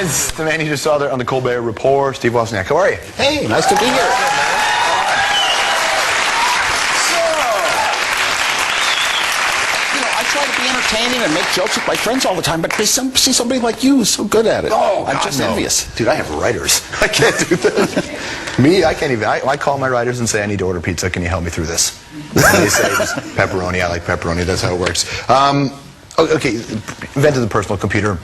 guys, the man you just saw there on the Colbert Report, Steve Wozniak. How are you? Hey, nice to be here. I try to be entertaining and make jokes with my friends all the time, but they see somebody like you who's so good at it. Oh, I'm just envious. Dude, I have writers. I can't do this. Me, I can't even. I call my writers and say, I need to order pizza. Can you help me through this? And they say, just pepperoni. I like pepperoni. That's how it works. Okay, invented the personal computer,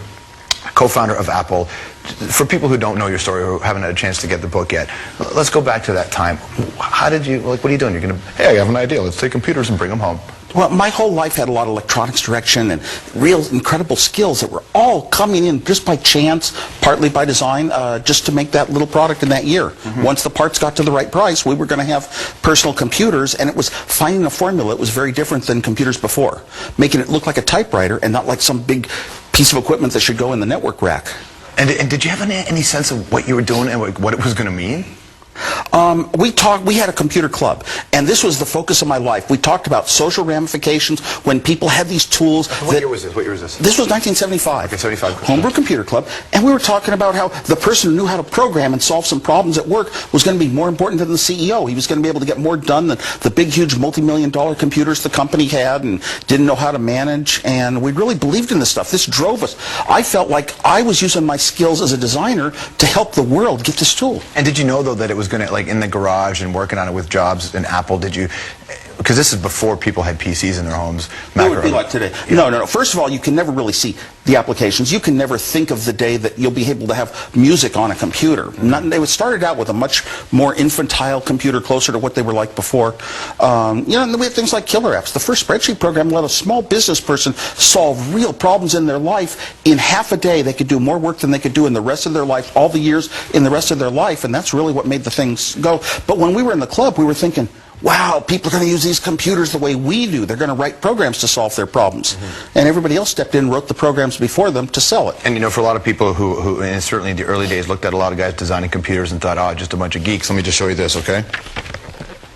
co-founder of Apple. For people who don't know your story or haven't had a chance to get the book yet, let's go back to that time. How did you, like, what are you doing? You're going to, hey, I have an idea. Let's take computers and bring them home. Well, my whole life had a lot of electronics direction and real incredible skills that were all coming in just by chance, partly by design, just to make that little product in that year. Once the parts got to the right price, we were going to have personal computers, and it was finding a formula. It was very different than computers before, making it look like a typewriter and not like some big piece of equipment that should go in the network rack. And did you have any sense of what you were doing and what it was going to mean? We had a computer club, and this was the focus of my life. We talked about social ramifications when people had these tools. What year was this? What year was this? This was 1975. Okay, 75. Homebrew Computer Club, and we were talking about how the person who knew how to program and solve some problems at work was going to be more important than the CEO. He was going to be able to get more done than the big, huge, multi-million-dollar computers the company had and didn't know how to manage, and we really believed in this stuff. This drove us. I felt like I was using my skills as a designer to help the world get this tool. And did you know, though, that it was going to, like, in the garage and working on it with Jobs and Apple, did you, because this is before people had PCs in their homes. It would be like today. Yeah. No. First of all, you can never really see the applications. You can never think of the day that you'll be able to have music on a computer. They started out with a much more infantile computer, closer to what they were like before. And we have things like killer apps. The first spreadsheet program let a small business person solve real problems in their life. In half a day, they could do more work than they could do in the rest of their life, all the years in the rest of their life, and that's really what made the things go. But when we were in the club, we were thinking, wow, people are going to use these computers the way we do. They're going to write programs to solve their problems. And everybody else stepped in and wrote the programs before them to sell it. And for a lot of people who and certainly in the early days, looked at a lot of guys designing computers and thought, oh, just a bunch of geeks. Let me just show you this, okay?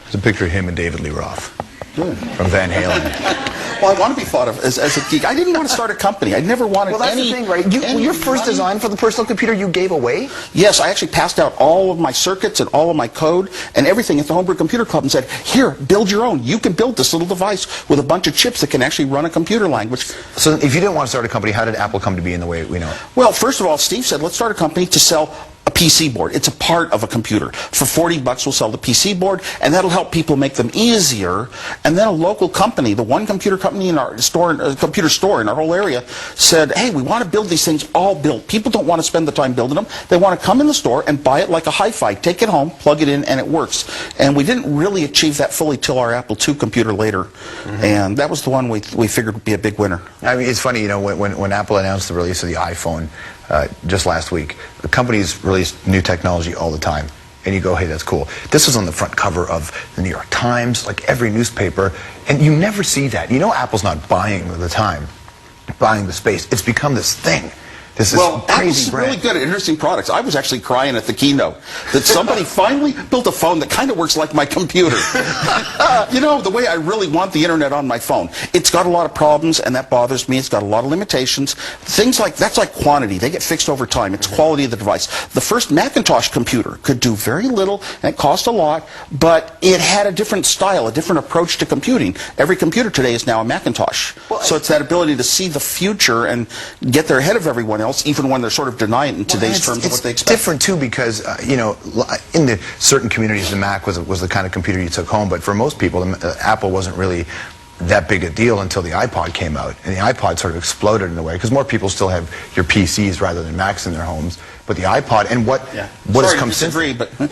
It's a picture of him and David Lee Roth from Van Halen. Well, I want to be thought of as a geek. I didn't want to start a company. I never wanted Well, that's the thing, right? Your first design for the personal computer you gave away? Yes, I actually passed out all of my circuits and all of my code and everything at the Homebrew Computer Club and said, here, build your own. You can build this little device with a bunch of chips that can actually run a computer language. So if you didn't want to start a company, how did Apple come to be in the way we know it? Well, first of all, Steve said, let's start a company to sell a PC board. It's a part of a computer. For $40, we'll sell the PC board, and that'll help people make them easier. And then a local company, the one computer company in our store, computer store in our whole area, said, hey, we want to build these things all built. People don't want to spend the time building them. They want to come in the store and buy it like a hi-fi, take it home, plug it in, and it works. And we didn't really achieve that fully till our Apple II computer later. And that was the one we figured would be a big winner. I mean, it's funny, when Apple announced the release of the iPhone just last week, the companies release new technology all the time. And you go, hey, that's cool. This was on the front cover of the New York Times, like every newspaper, and you never see that. Apple's not buying the time, buying the space. It's become this thing. This is Apple's really good at introducing products. I was actually crying at the keynote that somebody finally built a phone that kind of works like my computer. The way I really want the internet on my phone. It's got a lot of problems, and that bothers me. It's got a lot of limitations. Things like, that's like quantity. They get fixed over time. It's quality of the device. The first Macintosh computer could do very little, and it cost a lot, but it had a different style, a different approach to computing. Every computer today is now a Macintosh. So it's that ability to see the future and get there ahead of everyone else, even when they're sort of denying it in today's terms of what they expect. It's different, too, because, in the certain communities, the Mac was the kind of computer you took home, but for most people, Apple wasn't really that big a deal until the iPod came out. And the iPod sort of exploded in a way, because more people still have your PCs rather than Macs in their homes. But the iPod, and what has come since... But they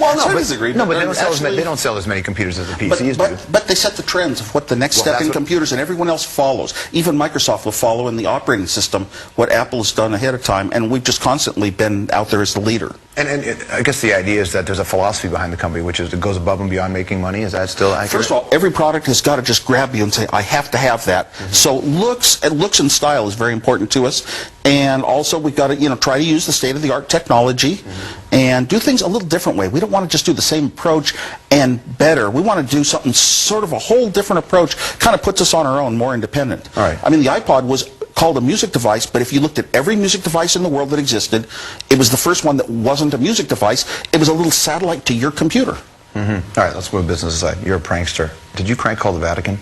don't sell as many computers as the PCs do. But they set the trends of what the next step in computers, and everyone else follows. Even Microsoft will follow in the operating system what Apple has done ahead of time, and we've just constantly been out there as the leader. And I guess the idea is that there's a philosophy behind the company, which is it goes above and beyond making money. Is that still accurate? First of all, every product has got to just grab you and say, I have to have that. So looks and style is very important to us. And also we've got to try to use the state-of-the-art technology and do things a little different way. We don't want to just do the same approach and better. We want to do something sort of a whole different approach. Kind of puts us on our own, more independent. All right. I mean, the iPod was called a music device, but if you looked at every music device in the world that existed, it was the first one that wasn't a music device. It was a little satellite to your computer. All right, let's move business aside. You're a prankster. Did you crank call the Vatican?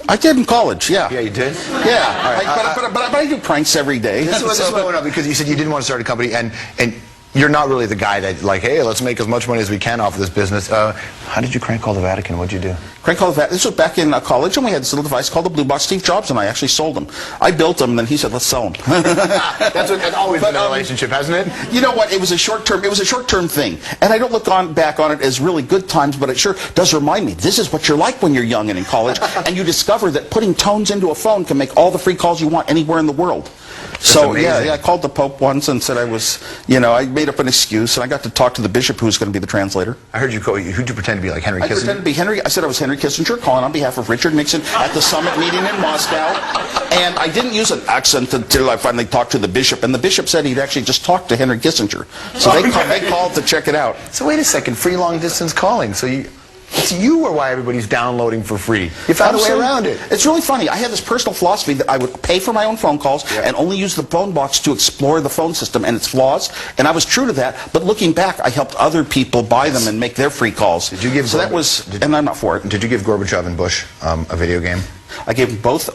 I did in college, yeah. Yeah, you did? Yeah, Right, but I do pranks every day. This was going up because you said you didn't want to start a company, and you're not really the guy that, like, hey, let's make as much money as we can off of this business. How did you crank call the Vatican? What'd you do? Crank call the Vatican. This was back in college, and we had this little device called the Blue Box. Steve Jobs and I actually sold them. I built them, and then he said, let's sell them. That's always been a relationship, hasn't it? You know what? It was a short-term thing. And I don't look back on it as really good times, but it sure does remind me, this is what you're like when you're young and in college, and you discover that putting tones into a phone can make all the free calls you want anywhere in the world. So, yeah, I called the Pope once and said I was, I made up an excuse, and I got to talk to the bishop who was going to be the translator. I heard who'd you pretend to be, like Henry Kissinger? I pretended to be Henry. I said I was Henry Kissinger calling on behalf of Richard Nixon at the summit meeting in Moscow. And I didn't use an accent until I finally talked to the bishop. And the bishop said he'd actually just talked to Henry Kissinger. So they called to check it out. So wait a second, free long distance calling. So it's you or why everybody's downloading for free. You found a way around it. It's really funny. I had this personal philosophy that I would pay for my own phone calls and only use the phone box to explore the phone system and its flaws. And I was true to that. But looking back, I helped other people buy them and make their free calls. Did you give? So that was, and I'm not for it. Did you give Gorbachev and Bush a video game? I gave them both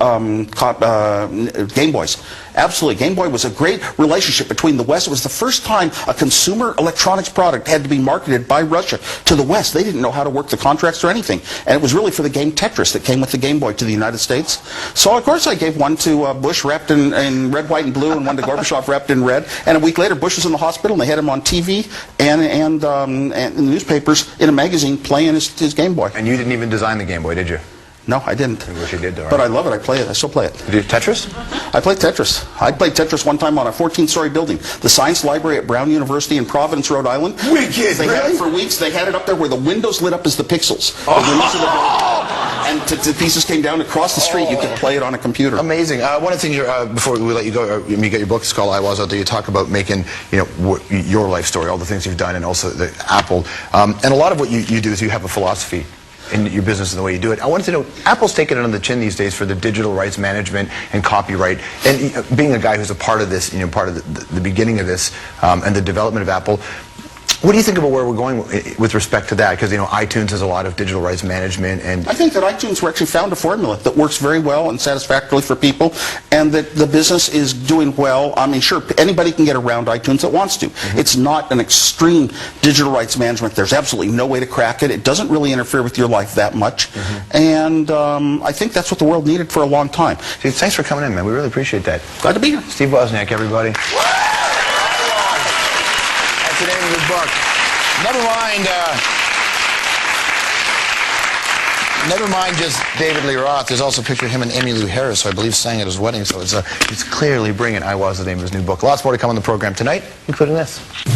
Game Boys. Absolutely. Game Boy was a great relationship between the West. It was the first time a consumer electronics product had to be marketed by Russia to the West. They didn't know how to work the contracts or anything. And it was really for the game Tetris that came with the Game Boy to the United States. So, of course, I gave one to Bush wrapped in red, white, and blue, and one to Gorbachev wrapped in red. And a week later, Bush was in the hospital, and they had him on TV and in the newspapers in a magazine playing his Game Boy. And you didn't even design the Game Boy, did you? No, I didn't. I wish you did, though. But I love it. I play it. I still play it. Did you do Tetris? I played Tetris. I played Tetris one time on a 14-story building. The Science Library at Brown University in Providence, Rhode Island. Wicked, They had it for weeks. They had it up there where the windows lit up as the pixels. The windows of the building. And the pieces came down across the street. You could play it on a computer. Amazing. One of the things, before we let you go, you get your book, it's called I Was Out There. You talk about making, your life story, all the things you've done, and also the Apple. And a lot of what you do is you have a philosophy in your business and the way you do it. I wanted to know, Apple's taking it on the chin these days for the digital rights management and copyright. And being a guy who's a part of this, part of the beginning of this and the development of Apple, what do you think about where we're going with respect to that? Because, iTunes has a lot of digital rights management. And I think that iTunes actually found a formula that works very well and satisfactorily for people, and that the business is doing well. I mean, sure, anybody can get around iTunes that wants to. It's not an extreme digital rights management. There's absolutely no way to crack it. It doesn't really interfere with your life that much. And I think that's what the world needed for a long time. Steve, thanks for coming in, man. We really appreciate that. Glad to be here. Steve Wozniak, everybody. That's the name of his book. Never mind just David Lee Roth. There's also a picture of him and Emmylou Harris, who I believe sang at his wedding. So it's clearly bringing I Was, the name of his new book. Lots more to come on the program tonight, including this.